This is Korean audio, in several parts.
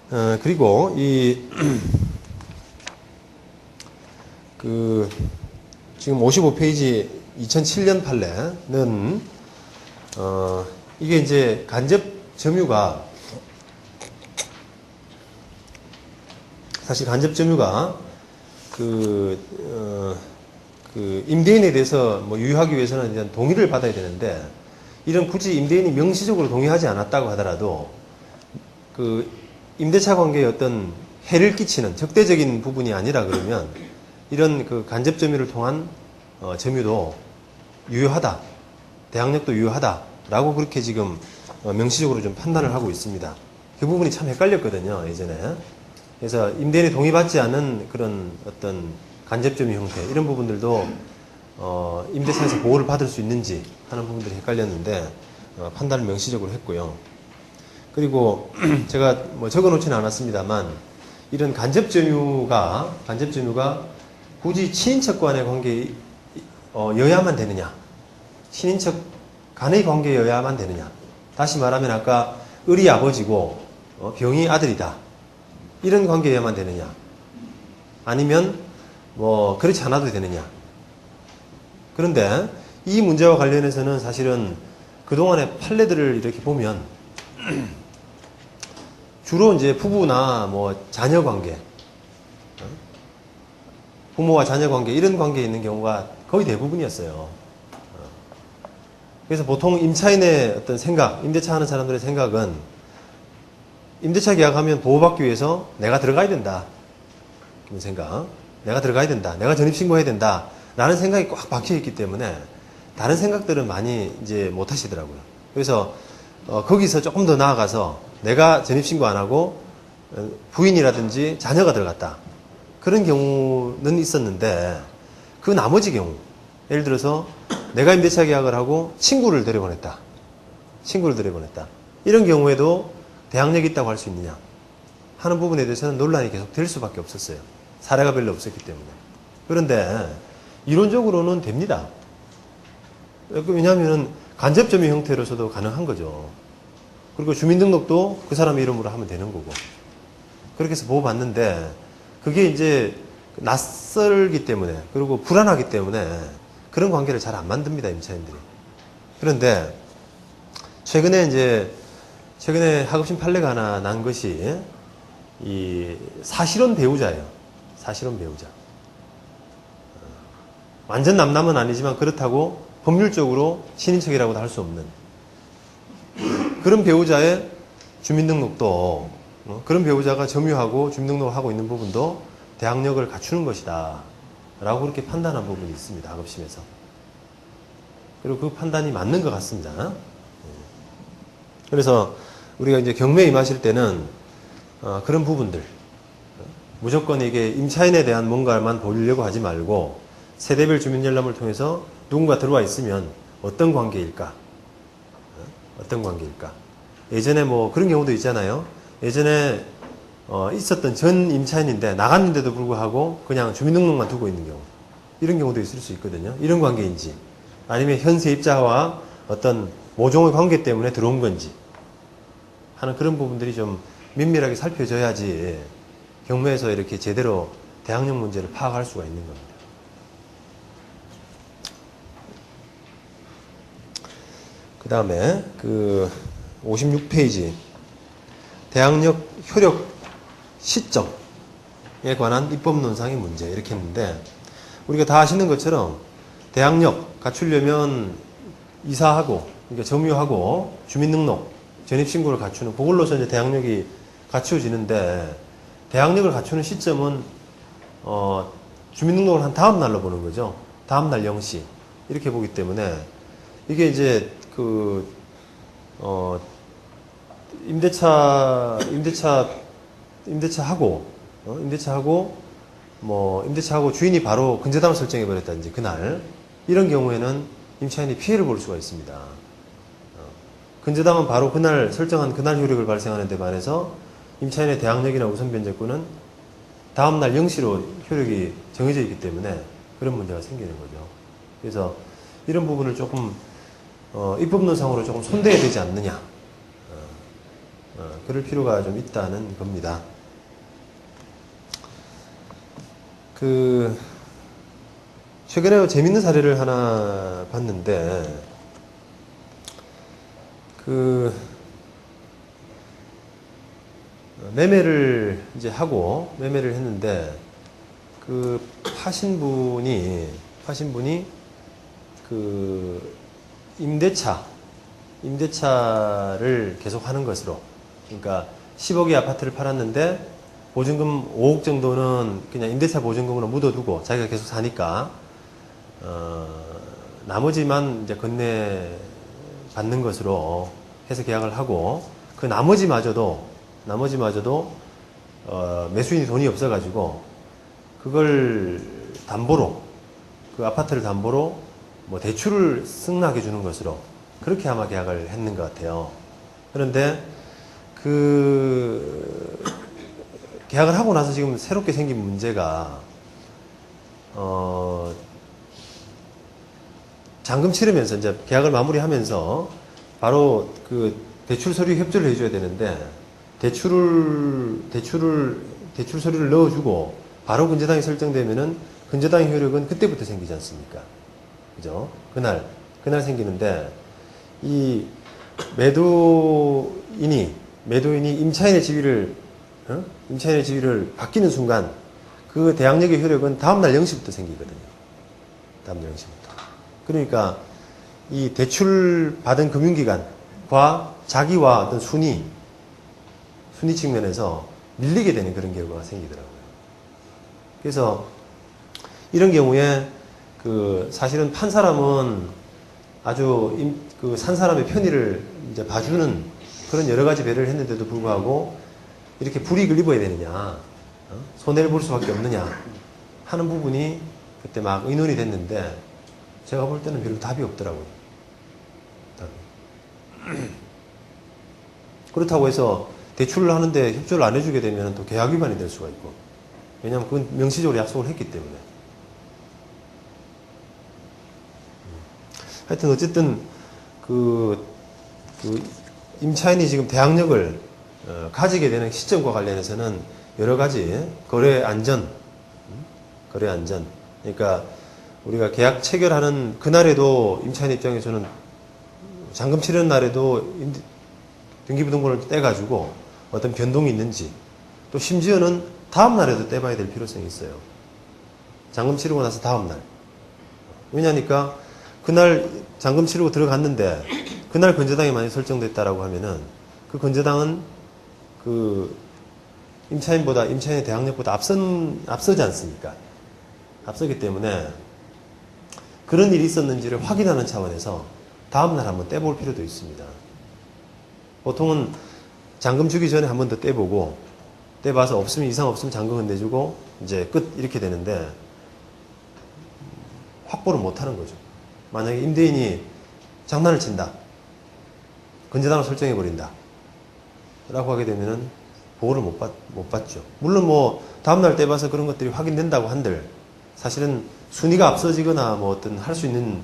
그리고 지금 55페이지 2007년 판례는 이게 이제 간접 점유가 사실 간접 점유가 임대인에 대해서 뭐 유효하기 위해서는 이제 동의를 받아야 되는데, 이런 굳이 임대인이 명시적으로 동의하지 않았다고 하더라도 임대차 관계에 어떤 해를 끼치는 적대적인 부분이 아니라 그러면 이런 간접 점유를 통한 점유도 유효하다, 대항력도 유효하다라고 그렇게 지금 명시적으로 좀 판단을 하고 있습니다. 그 부분이 참 헷갈렸거든요, 예전에. 그래서 임대인이 동의받지 않은 그런 어떤 간접 점유 형태, 이런 부분들도 임대차에서 보호를 받을 수 있는지 하는 부분들이 헷갈렸는데 판단을 명시적으로 했고요. 그리고 제가 뭐 적어놓지는 않았습니다만, 이런 간접 점유가 굳이 친인척 간의 관계여야만 되느냐, 친인척 간의 관계여야만 되느냐, 다시 말하면 아까 을이 아버지고 병이 아들이다, 이런 관계여야만 되느냐, 아니면 뭐 그렇지 않아도 되느냐. 그런데 이 문제와 관련해서는 사실은 그동안의 판례들을 이렇게 보면 주로 이제 부부나 뭐 자녀 관계, 부모와 자녀 관계, 이런 관계에 있는 경우가 거의 대부분이었어요. 그래서 보통 임차인의 어떤 생각, 임대차 하는 사람들의 생각은 임대차 계약하면 보호받기 위해서 내가 들어가야 된다, 그런 생각, 내가 들어가야 된다, 내가 전입신고해야 된다 라는 생각이 꽉 박혀있기 때문에 다른 생각들은 많이 이제 못 하시더라고요. 그래서 거기서 조금 더 나아가서 내가 전입신고 안 하고 부인이라든지 자녀가 들어갔다, 그런 경우는 있었는데, 그 나머지 경우, 예를 들어서 내가 임대차 계약을 하고 친구를 들여보냈다, 이런 경우에도 대항력이 있다고 할 수 있느냐 하는 부분에 대해서는 논란이 계속 될 수밖에 없었어요. 사례가 별로 없었기 때문에. 그런데 이론적으로는 됩니다. 왜냐하면 간접 점유 형태로서도 가능한 거죠. 그리고 주민등록도 그 사람 이름으로 하면 되는 거고, 그렇게 해서 보호받는데, 그게 이제 낯설기 때문에, 그리고 불안하기 때문에 그런 관계를 잘 안 만듭니다, 임차인들이. 그런데 최근에 하급심 판례가 하나 난 것이 이 사실혼 배우자예요. 사실혼 배우자. 완전 남남은 아니지만 그렇다고 법률적으로 친인척이라고도 할 수 없는 그런 배우자의 주민등록도, 그런 배우자가 점유하고 주민등록을 하고 있는 부분도 대항력을 갖추는 것이다 라고 그렇게 판단한 부분이 있습니다, 하급심에서. 그리고 그 판단이 맞는 것 같습니다. 그래서 우리가 이제 경매에 임하실 때는 그런 부분들, 무조건 이게 임차인에 대한 뭔가만 보려고 하지 말고 세대별 주민열람을 통해서 누군가 들어와 있으면 어떤 관계일까? 예전에 뭐 그런 경우도 있잖아요. 예전에 있었던 전 임차인인데 나갔는데도 불구하고 그냥 주민등록만 두고 있는 경우, 이런 경우도 있을 수 있거든요. 이런 관계인지, 아니면 현 세입자와 어떤 모종의 관계 때문에 들어온 건지 하는 그런 부분들이 좀 면밀하게 살펴져야지 경매에서 이렇게 제대로 대항력 문제를 파악할 수가 있는 겁니다. 그 다음에 56페이지 대항력 효력 시점에 관한 입법론상의 문제, 이렇게 했는데, 우리가 다 아시는 것처럼 대항력 갖추려면 이사하고, 그러니까 점유하고 주민등록, 전입신고를 갖추는, 그걸로서 이제 대항력이 갖추어지는데, 대항력을 갖추는 시점은 주민등록을 한 다음 날로 보는 거죠. 다음 날 0시 이렇게 보기 때문에 이게 이제 임대차하고 주인이 바로 근저당을 설정해 버렸다든지 그날, 이런 경우에는 임차인이 피해를 볼 수가 있습니다. 근저당은 바로 그날 설정한 그날 효력을 발생하는 데 반해서 임차인의 대항력이나 우선 변제권은 다음날 0시로 효력이 정해져 있기 때문에 그런 문제가 생기는 거죠. 그래서 이런 부분을 조금 입법론상으로 조금 손대야 되지 않느냐, 그럴 필요가 좀 있다는 겁니다. 최근에 재밌는 사례를 하나 봤는데, 매매를 이제 하고, 매매를 했는데, 파신 분이, 임대차를 계속 하는 것으로, 그러니까 10억의 아파트를 팔았는데, 보증금 5억 정도는 그냥 임대차 보증금으로 묻어두고 자기가 계속 사니까, 나머지만 이제 건네 받는 것으로 해서 계약을 하고, 그 나머지마저도, 매수인이 돈이 없어가지고, 그걸 담보로, 그 아파트를 담보로 뭐 대출을 승낙해 주는 것으로, 그렇게 아마 계약을 했는 것 같아요. 그런데, 계약을 하고 나서 지금 새롭게 생긴 문제가, 잔금 치르면서 이제 계약을 마무리하면서 바로 대출 서류 협조를 해줘야 되는데, 대출 서류를 넣어주고 바로 근저당이 설정되면은 근저당의 효력은 그때부터 생기지 않습니까? 그죠? 그날 생기는데, 이 매도인이 임차인의 지위를 바뀌는 순간 그 대항력의 효력은 다음날 0시부터 생기거든요. 다음날 0시부터. 그러니까 이 대출 받은 금융기관과 자기와 어떤 순위 측면에서 밀리게 되는 그런 결과가 생기더라고요. 그래서 이런 경우에 사실은 판 사람은 아주 산 사람의 편의를 이제 봐주는 그런 여러 가지 배려를 했는데도 불구하고 이렇게 불이익을 입어야 되느냐, 손해를 볼 수밖에 없느냐 하는 부분이 그때 막 의논이 됐는데, 제가 볼 때는 별로 답이 없더라고요. 그렇다고 해서 대출을 하는데 협조를 안 해주게 되면 또 계약 위반이 될 수가 있고, 왜냐하면 그건 명시적으로 약속을 했기 때문에. 하여튼 어쨌든 임차인이 지금 대항력을 가지게 되는 시점과 관련해서는 여러 가지 거래 안전, 그러니까 우리가 계약 체결하는 그날에도 임차인 입장에서는 잔금 치르는 날에도 등기부등본을 떼가지고 어떤 변동이 있는지, 또 심지어는 다음 날에도 떼봐야 될 필요성이 있어요. 잔금 치르고 나서 다음 날. 왜냐니까 그날 잔금 치르고 들어갔는데 그날 건저당이 많이 설정됐다라고 하면은 그 건저당은 임차인의 대항력보다 앞서지 않습니까? 앞서기 때문에 그런 일이 있었는지를 확인하는 차원에서 다음날 한번 떼볼 필요도 있습니다. 보통은 잔금 주기 전에 한 번 더 떼보고, 떼봐서 이상 없으면 잔금은 내주고 이제 끝 이렇게 되는데, 확보를 못 하는 거죠. 만약에 임대인이 장난을 친다, 건저당을 설정해버린다 라고 하게 되면은 보호를 못 받죠. 물론 뭐 다음날 떼봐서 그런 것들이 확인된다고 한들 사실은 순위가 앞서지거나 뭐 어떤 할 수 있는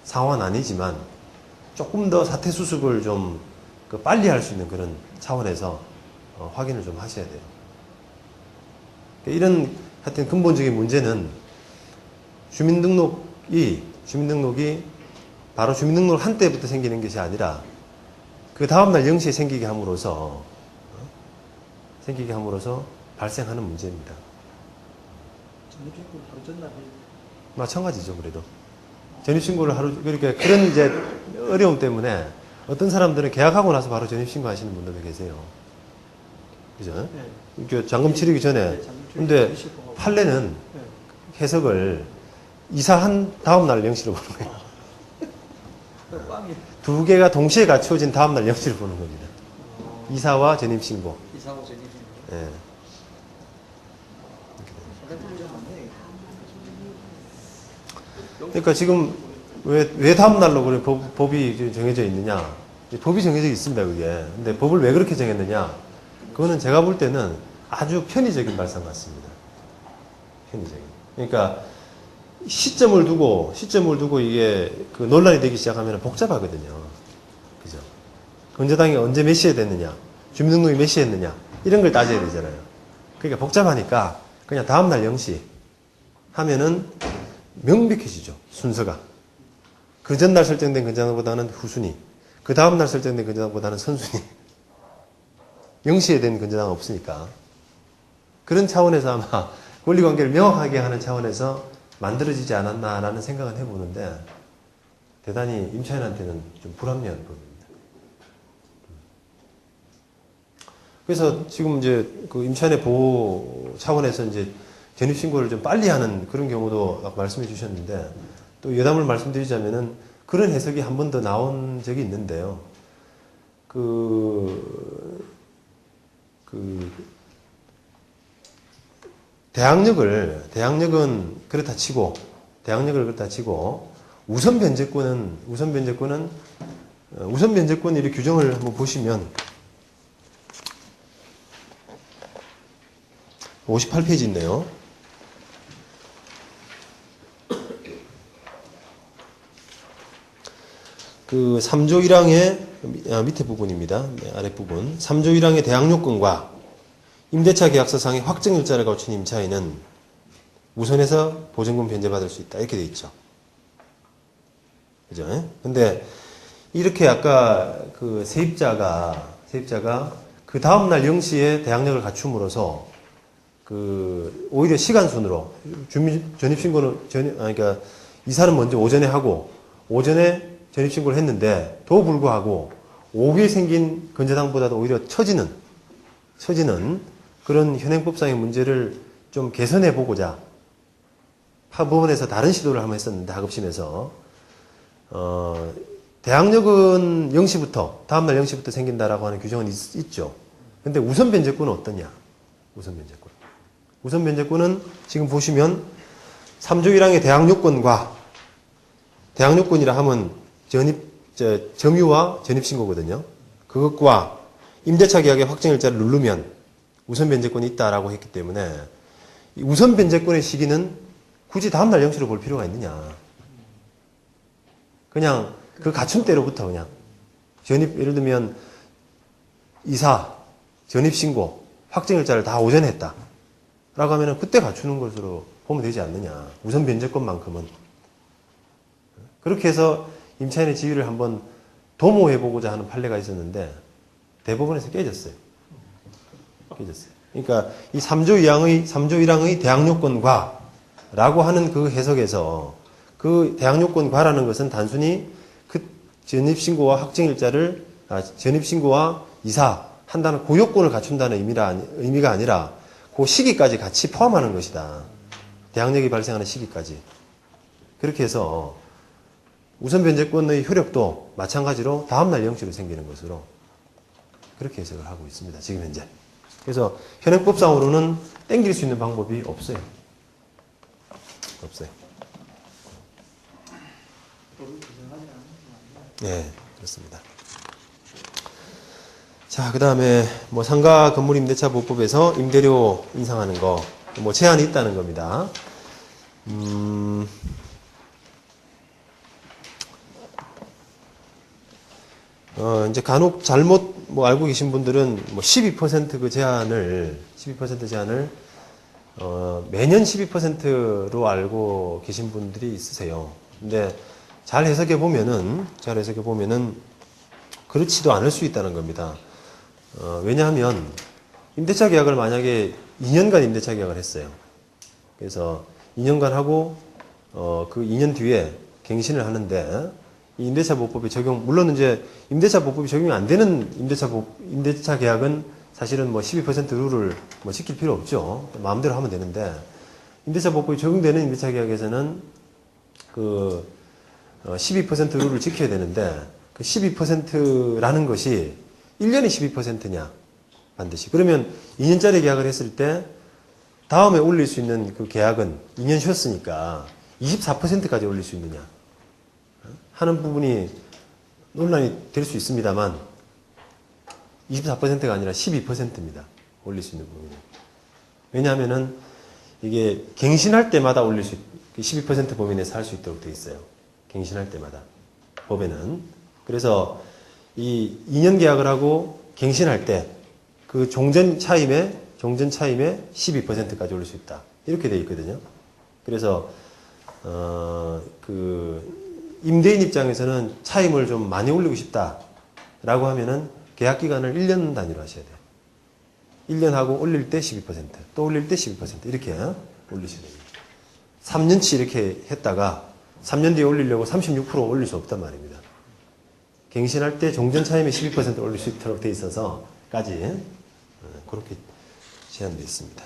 상황은 아니지만, 조금 더 사태 수습을 좀 빨리 할 수 있는 그런 차원에서 확인을 좀 하셔야 돼요. 이런 하여튼 근본적인 문제는 주민등록이 바로 주민등록을 한 때부터 생기는 것이 아니라 그 다음날 0시에 생기게 함으로써 발생하는 문제입니다. 전입신고를 하루 전날 해요? 마찬가지죠, 그래도. 전입신고를 그러니까 그런 이제 어려움 때문에 어떤 사람들은 계약하고 나서 바로 전입신고 하시는 분들도 계세요. 그죠? 네. 잔금 치르기 전에. 네, 근데 판례는 네. 해석을 이사한 다음날 0시로 보는 거예요. 두 개가 동시에 갖추어진 다음날 0시로 보는 겁니다. 이사와 전입신고. 네. 그러니까 지금 왜 다음날로 그래 법이 정해져 있느냐? 법이 정해져 있습니다, 그게. 근데 법을 왜 그렇게 정했느냐? 그거는 제가 볼 때는 아주 편의적인 발상 같습니다. 편의적인. 그러니까 시점을 두고 이게 논란이 되기 시작하면 복잡하거든요. 그죠? 건저당이 언제 몇 시에 됐느냐? 주민등록이 몇 시에 했느냐 이런 걸 따져야 되잖아요. 그러니까 복잡하니까 그냥 다음날 0시 하면은 명백해지죠. 순서가. 그 전날 설정된 근저당보다는 후순위, 그 다음날 설정된 근저당보다는 선순위. 0시에 된 근저당은 없으니까. 그런 차원에서 아마 권리관계를 명확하게 하는 차원에서 만들어지지 않았나라는 생각은 해보는데 대단히 임차인한테는 좀 불합리한 법입니다. 그래서 지금 이제 그 임차인의 보호 차원에서 이제 전입신고를 좀 빨리 하는 그런 경우도 아까 말씀해 주셨는데 또 여담을 말씀드리자면은 그런 해석이 한 번 더 나온 적이 있는데요. 대항력은 그렇다 치고, 우선 변제권의 규정을 한번 보시면 58페이지 있네요. 그 3조 1항의 밑에 부분입니다. 아랫부분. 3조 1항의 대항요건과 임대차 계약서상의 확정일자를 갖춘 임차인은 우선해서 보증금 변제받을 수 있다. 이렇게 돼 있죠. 그죠? 근데 이렇게 아까 그 세입자가 그 다음날 0시에 대항력을 갖춤으로써 그 오히려 시간순으로 전입신고는 그러니까 이사는 먼저 오전에 하고 오전에 전입신고를 했는데 도 불구하고 오후에 생긴 근저당보다도 오히려 처지는 그런 현행법상의 문제를 좀 개선해 보고자 법원에서 다른 시도를 한번 했었는데 하급심에서 대항력은 0시부터 다음날 0시부터 생긴다라고 하는 규정은 있죠. 근데 우선 변제권은 어떠냐? 우선 변제권은 지금 보시면 3조 1항의 대항요건이라 하면 점유와 전입신고거든요. 그것과 임대차 계약의 확정일자를 누르면 우선 변제권이 있다라고 했기 때문에 이 우선 변제권의 시기는 굳이 다음날 0시로 볼 필요가 있느냐. 그냥 그 갖춘 때로부터 그냥 예를 들면 이사, 전입신고, 확정일자를 다 오전에 했다. 라고 하면 그때 갖추는 것으로 보면 되지 않느냐. 우선 변제권만큼은. 그렇게 해서 임차인의 지위를 한번 도모해보고자 하는 판례가 있었는데 대법원에서 깨졌어요. 그러니까 이 3조 1항의 대항요건과 라고 하는 그 해석에서 그 대항요건과라는 것은 단순히 그 전입신고와 확정일자를 전입신고와 이사한다는 그 요건을 갖춘다는 의미가 아니라 그 시기까지 같이 포함하는 것이다. 대항력이 발생하는 시기까지. 그렇게 해서 우선 변제권의 효력도 마찬가지로 다음날 0시로 생기는 것으로 그렇게 해석을 하고 있습니다. 지금 현재. 그래서 현행법상으로는 땡길 수 있는 방법이 없어요. 네, 그렇습니다. 자, 그 다음에 뭐 상가 건물 임대차 보호법에서 임대료 인상하는 거 뭐 제한이 있다는 겁니다. 이제 간혹 잘못 뭐 알고 계신 분들은 뭐 12% 제한을 매년 12%로 알고 계신 분들이 있으세요. 근데 잘 해석해 보면은 그렇지도 않을 수 있다는 겁니다. 왜냐하면 임대차 계약을 만약에 2년간 임대차 계약을 했어요. 그래서 2년간 하고 그 2년 뒤에 갱신을 하는데 이 임대차 보호법이 물론 이제 임대차 보호법이 적용이 안 되는 임대차 계약은 사실은 뭐 12% 룰을 뭐 지킬 필요 없죠. 마음대로 하면 되는데 임대차 보호법이 적용되는 임대차 계약에서는 그 12% 룰을 지켜야 되는데 그 12%라는 것이 1년에 12%냐 반드시. 그러면 2년짜리 계약을 했을 때 다음에 올릴 수 있는 그 계약은 2년 쉬었으니까 24%까지 올릴 수 있느냐 하는 부분이 논란이 될 수 있습니다만 24%가 아니라 12%입니다. 올릴 수 있는 부분이. 왜냐하면은 이게 갱신할 때마다 올릴 수 12% 범위 내에서 할 수 있도록 되어 있어요. 갱신할 때마다 법에는. 그래서 이 2년 계약을 하고 갱신할 때 그 종전 차임의 12%까지 올릴 수 있다. 이렇게 되어 있거든요. 그래서 그 임대인 입장에서는 차임을 좀 많이 올리고 싶다라고 하면은 계약 기간을 1년 단위로 하셔야 돼요. 1년 하고 올릴 때 12%, 또 올릴 때 12% 이렇게 올리셔야 됩니다. 3년치 이렇게 했다가 3년 뒤에 올리려고 36% 올릴 수 없단 말입니다. 갱신할 때 종전 차임의 12% 올릴 수 있도록 돼 있어서까지 그렇게 제한되어 있습니다.